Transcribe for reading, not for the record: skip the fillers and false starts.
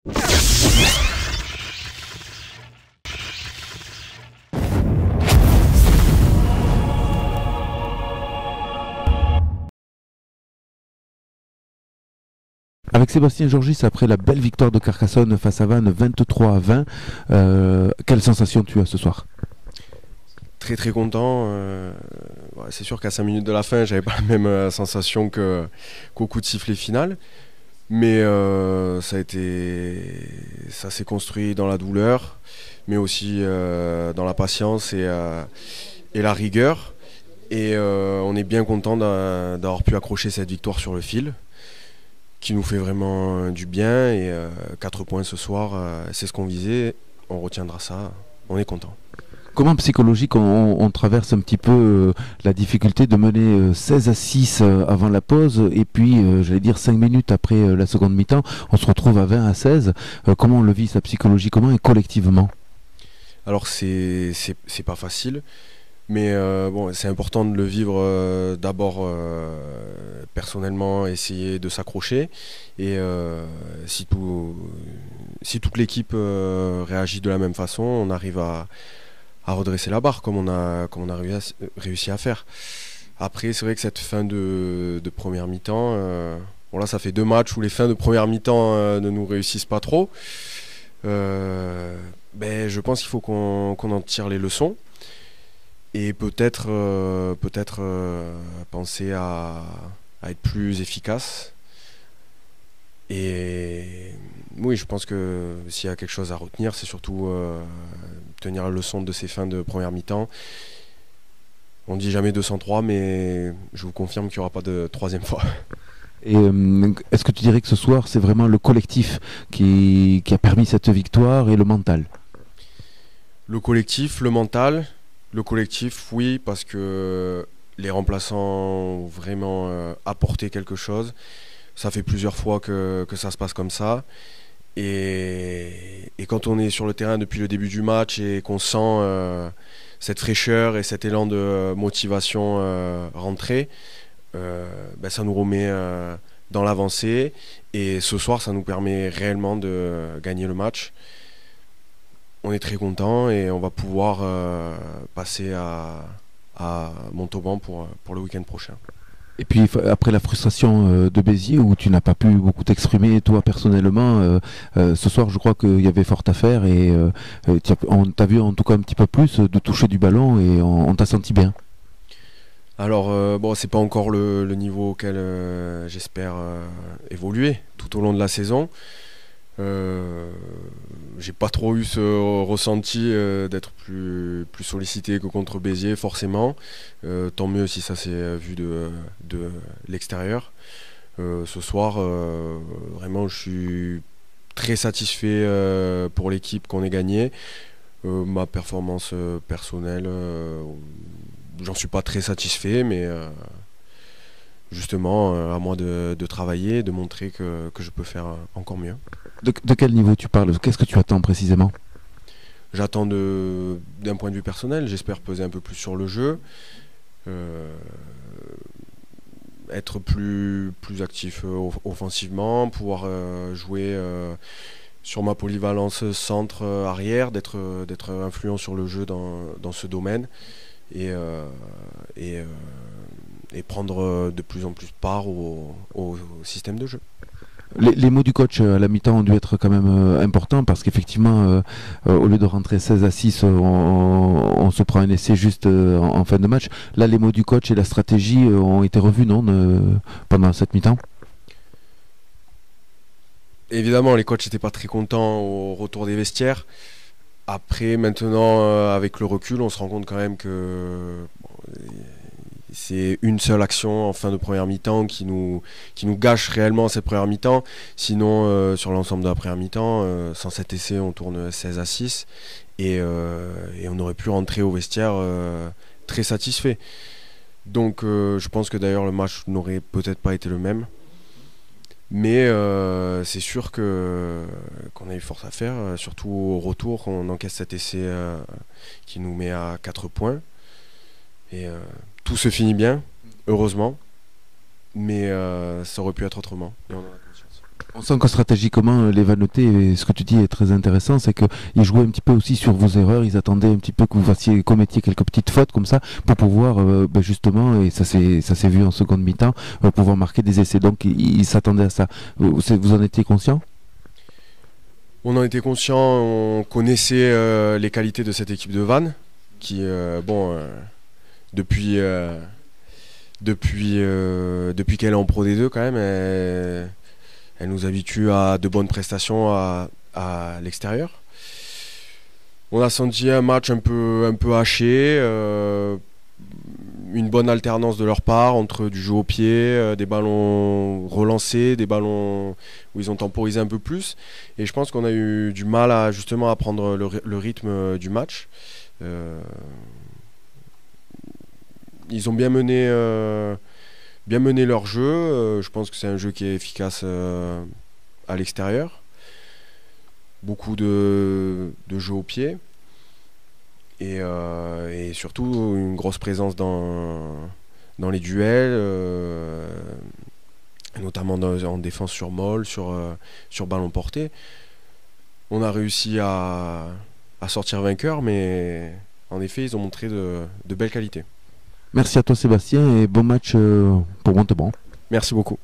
Avec Sébastien Georgis, après la belle victoire de Carcassonne face à Vannes 23-20, quelle sensation tu as ce soir? Très très content. Ouais, c'est sûr qu'à 5 minutes de la fin, j'avais pas la même sensation qu'au coup de sifflet final. Mais ça s'est construit dans la douleur, mais aussi dans la patience et la rigueur. Et on est bien content d'avoir pu accrocher cette victoire sur le fil, qui nous fait vraiment du bien. Et 4 points ce soir, c'est ce qu'on visait. On retiendra ça. On est content. Comment psychologique on traverse un petit peu la difficulté de mener 16-6 avant la pause et puis j'allais dire 5 minutes après la seconde mi-temps, on se retrouve à 20-16. Comment on le vit ça psychologiquement et collectivement? Alors c'est pas facile, mais bon, c'est important de le vivre d'abord personnellement, essayer de s'accrocher. Et si toute l'équipe réagit de la même façon, on arrive à redresser la barre comme on a réussi à faire. Après, c'est vrai que cette fin de première mi-temps, bon là ça fait 2 matchs où les fins de première mi-temps ne nous réussissent pas trop. Ben, je pense qu'il faut qu'on en tire les leçons et peut-être penser à être plus efficace. Et oui, je pense que s'il y a quelque chose à retenir, c'est surtout tenir la leçon de ces fins de première mi-temps. On dit jamais 203, mais je vous confirme qu'il n'y aura pas de troisième fois. Et est-ce que tu dirais que ce soir c'est vraiment le collectif qui a permis cette victoire et le mental? Le collectif, le mental. Le collectif, oui, parce que les remplaçants ont vraiment apporté quelque chose. Ça fait plusieurs fois que ça se passe comme ça. Et quand on est sur le terrain depuis le début du match et qu'on sent cette fraîcheur et cet élan de motivation rentrer, ben ça nous remet dans l'avancée. Et ce soir, ça nous permet réellement de gagner le match. On est très content et on va pouvoir passer à Montauban pour le week-end prochain. Et puis après la frustration de Béziers où tu n'as pas pu beaucoup t'exprimer toi personnellement, ce soir je crois qu'il y avait fort à faire et on t'a vu en tout cas un petit peu plus de toucher du ballon et on t'a senti bien. Alors bon, c'est pas encore le niveau auquel j'espère évoluer tout au long de la saison. J'ai pas trop eu ce ressenti d'être plus sollicité que contre Béziers forcément. Tant mieux si ça s'est vu de l'extérieur. Ce soir, vraiment, je suis très satisfait pour l'équipe qu'on ait gagné. Ma performance personnelle, j'en suis pas très satisfait, mais justement, à moi de travailler, de montrer que je peux faire encore mieux. De quel niveau tu parles? Qu'est-ce que tu attends précisément? J'attends d'un point de vue personnel, j'espère peser un peu plus sur le jeu, euh, être plus actif offensivement, pouvoir jouer sur ma polyvalence centre-arrière, d'être influent sur le jeu dans ce domaine et, euh, et, euh, et prendre de plus en plus part au système de jeu. Les mots du coach à la mi-temps ont dû être quand même importants parce qu'effectivement, au lieu de rentrer 16-6, on se prend un essai juste en fin de match. Là, les mots du coach et la stratégie ont été revus, non, pendant cette mi-temps? Évidemment, les coachs n'étaient pas très contents au retour des vestiaires. Après, maintenant, avec le recul, on se rend compte quand même que c'est une seule action en fin de première mi-temps qui nous gâche réellement cette première mi-temps. Sinon, sur l'ensemble de la première mi-temps, sans cet essai, on tourne 16-6 et on aurait pu rentrer au vestiaire très satisfait. Donc, je pense que d'ailleurs le match n'aurait peut-être pas été le même. Mais c'est sûr qu'on a eu force à faire, surtout au retour, on encaisse cet essai qui nous met à 4 points. Et tout se finit bien, heureusement, mais ça aurait pu être autrement. Et on en a conscience. On sent que stratégiquement, les Vannetais, et ce que tu dis est très intéressant, c'est qu'ils jouaient un petit peu aussi sur vos erreurs, ils attendaient un petit peu que vous commettiez quelques petites fautes comme ça, pour pouvoir justement, et ça s'est vu en seconde mi-temps, pouvoir marquer des essais. Donc ils s'attendaient à ça. Vous en étiez conscient? On en était conscient, on connaissait les qualités de cette équipe de Vannes, qui, depuis, depuis qu'elle est en Pro D2 quand même, elle nous habitue à de bonnes prestations à l'extérieur. On a senti un match un peu haché, une bonne alternance de leur part entre du jeu au pied, des ballons relancés, des ballons où ils ont temporisé un peu plus. Et je pense qu'on a eu du mal justement à prendre le rythme du match. Ils ont bien mené leur jeu. Je pense que c'est un jeu qui est efficace à l'extérieur. Beaucoup de jeu au pied. Et surtout une grosse présence dans les duels, notamment en défense sur molle, sur ballon porté. On a réussi à sortir vainqueur, mais en effet, ils ont montré de belles qualités. Merci à toi Sébastien et bon match pour Montauban. Merci beaucoup.